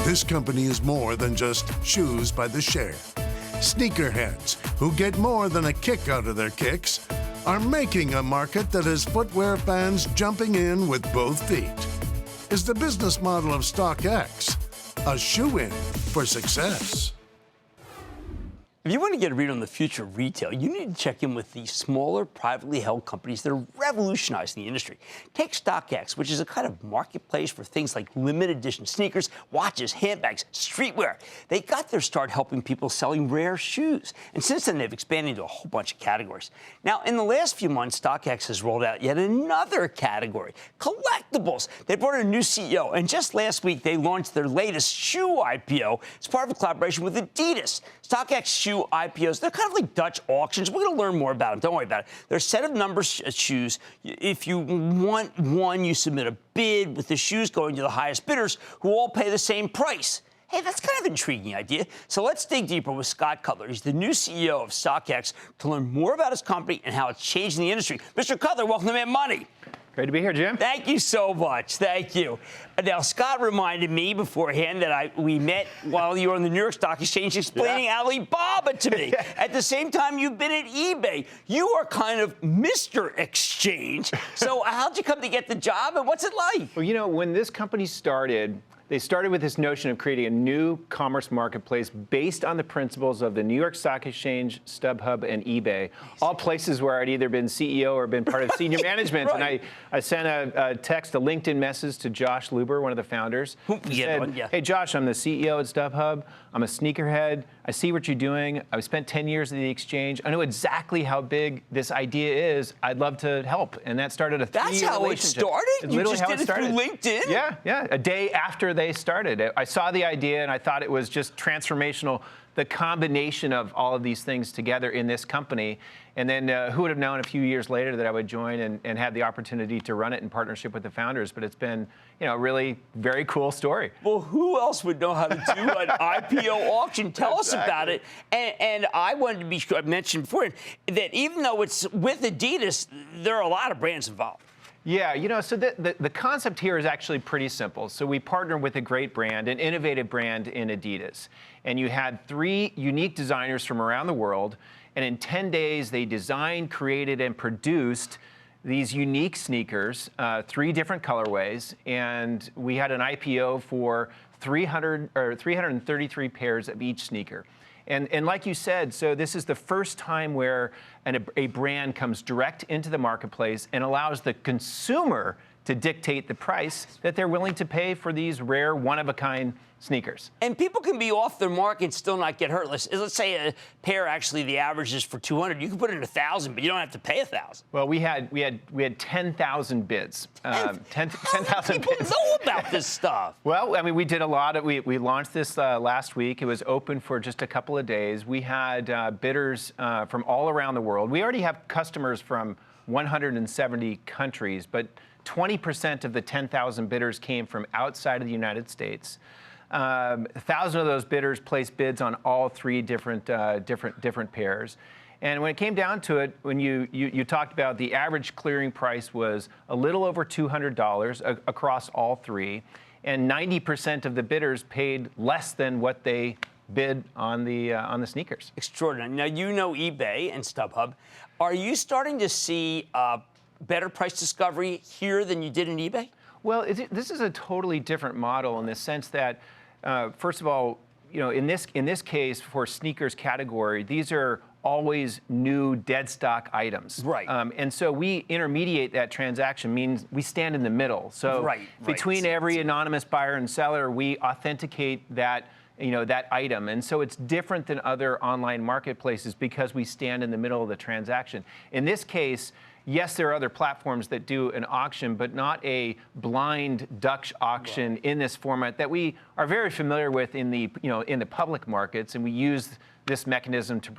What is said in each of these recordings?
This company is more than just shoes by the share. Sneakerheads, who get more than a kick out of their kicks, are making a market that has footwear fans jumping in with both feet. Is the business model of StockX a shoe-in for success? If you want to get a read on the future of retail, you need to check in with the smaller, privately held companies that are revolutionizing the industry. Take StockX, which is a kind of marketplace for things like limited edition sneakers, watches, handbags, streetwear. They got their start helping people selling rare shoes. And since then, they've expanded into a whole bunch of categories. Now, in the last few months, StockX has rolled out yet another category, collectibles. They brought in a new CEO, and just last week, they launched their latest shoe IPO as part of a collaboration with Adidas. StockX shoe IPOs, they're kind of like Dutch auctions. We're going to learn more about them. Don't worry about it. They're a set of number shoes. If you want one, you submit a bid with the shoes going to the highest bidders who all pay the same price. Hey, that's kind of an intriguing idea. So let's dig deeper with Scott Cutler. He's the new CEO of StockX to learn more about his company and how it's changing the industry. Mr. Cutler, welcome to Mad Money. Great to be here, Jim. Thank you so much. Thank you. Now, Scott reminded me beforehand that we met while you were on the New York Stock Exchange explaining Alibaba to me. At the same time, you've been at eBay. You are kind of Mr. Exchange. So how'd you come to get the job, and what's it like? Well, you know, when this company started, they started with this notion of creating a new commerce marketplace based on the principles of the New York Stock Exchange, StubHub, and eBay, all places where I'd either been CEO or been part of senior management. Right. And I sent a text, a LinkedIn message to Josh Luber, one of the founders. Hey, Josh, I'm the CEO at StubHub. I'm a sneakerhead. I see what you're doing. I've spent 10 years at the exchange. I know exactly how big this idea is. I'd love to help. And that started a 3-year relationship. That's how it started? You just did it through LinkedIn? Yeah. A day after they started. I saw the idea, and I thought it was just transformational, the combination of all of these things together in this company. And then who would have known a few years later that I would join and have the opportunity to run it in partnership with the founders. But it's been, a really very cool story. Well, who else would know how to do an IPO auction? Tell us about it. And I wanted to be sure, I mentioned before, that even though it's with Adidas, there are a lot of brands involved. Yeah, so the concept here is actually pretty simple. So we partnered with a great brand, an innovative brand in Adidas. And you had 3 unique designers from around the world. And in 10 days, they designed, created, and produced these unique sneakers, 3 different colorways. And we had an IPO for 333 pairs of each sneaker. And like you said, so this is the first time where a brand comes direct into the marketplace and allows the consumer to dictate the price that they're willing to pay for these rare, one-of-a-kind sneakers. And people can be off their mark and still not get hurt. Let's say a pair, actually, the average is for $200. You can put in $1,000, but you don't have to pay $1,000. Well, we had 10,000 bids. 10,000 people bids. know about this stuff. Well, I mean, we did a lot of. We launched this last week. It was open for just a couple of days. We had bidders from all around the world. We already have customers from 170 countries, but 20% of the 10,000 bidders came from outside of the United States. 1,000 of those bidders placed bids on all 3 different pairs. And when it came down to it, when you talked about the average clearing price was a little over $200 across all 3, and 90% of the bidders paid less than what they bid on the sneakers. Extraordinary. Now, you know eBay and StubHub. Are you starting to see better price discovery here than you did in eBay? Well, this is a totally different model in the sense that, first of all, in this case for sneakers category, these are always new dead stock items. Right. And so we intermediate that transaction, means we stand in the middle. So between every anonymous buyer and seller, we authenticate that item. And so it's different than other online marketplaces because we stand in the middle of the transaction. In this case, yes, there are other platforms that do an auction, but not a blind Dutch auction in this format that we are very familiar with in the public markets, and we use this mechanism to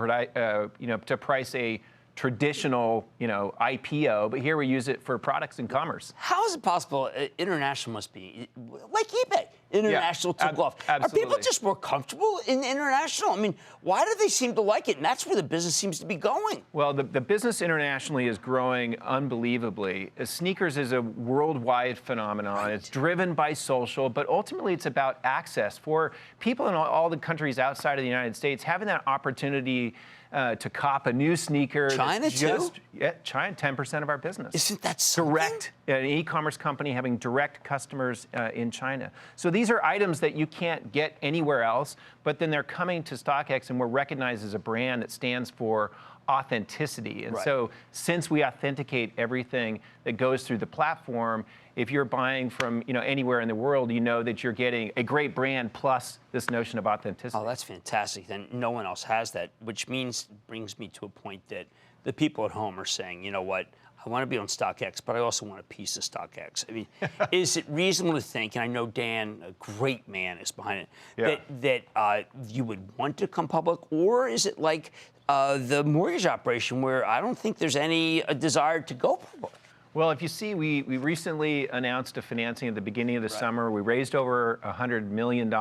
price a traditional IPO, but here we use it for products and commerce. How is it possible? International must be like eBay. International took off. Absolutely. Are people just more comfortable in international? I mean, why do they seem to like it? And that's where the business seems to be going. Well, the business internationally is growing unbelievably. Sneakers is a worldwide phenomenon. Right. It's driven by social, but ultimately it's about access for people in all the countries outside of the United States having that opportunity to cop a new sneaker. China too? Yeah, China, 10% of our business. Isn't that something? Direct, an e-commerce company having direct customers in China. So these are items that you can't get anywhere else, but then they're coming to StockX and we're recognized as a brand that stands for authenticity. And so since we authenticate everything that goes through the platform, if you're buying from anywhere in the world, you know that you're getting a great brand plus this notion of authenticity. Oh, that's fantastic. Then no one else has that, which brings me to a point that the people at home are saying, you know what, I want to be on StockX, but I also want a piece of StockX. I mean, is it reasonable to think, and I know Dan, a great man, is behind it, that you would want to come public, or is it like the mortgage operation where I don't think there's any desire to go public? Well, if you see, we recently announced a financing at the beginning of the summer. We raised over $100 million.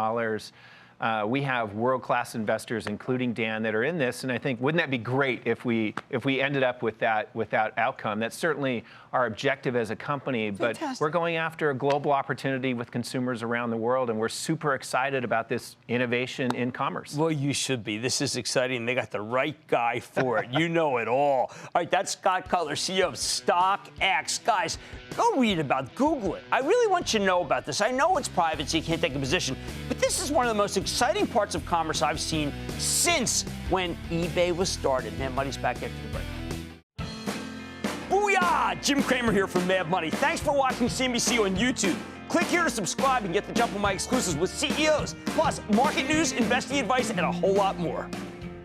We have world-class investors, including Dan, that are in this, and I think wouldn't that be great if we ended up with that outcome? That's certainly our objective as a company. Fantastic. But we're going after a global opportunity with consumers around the world, and we're super excited about this innovation in commerce. Well, you should be. This is exciting. They got the right guy for it. You know it all. All right, that's Scott Cutler, CEO of StockX. Guys, go read about, Google it. I really want you to know about this. I know it's private, so you can't take a position, but this is one of the most exciting parts of commerce I've seen since when eBay was started. Mad Money's back after the break. Booyah! Jim Cramer here from Mad Money. Thanks for watching CNBC on YouTube. Click here to subscribe and get the jump on my exclusives with CEOs, plus market news, investing advice, and a whole lot more.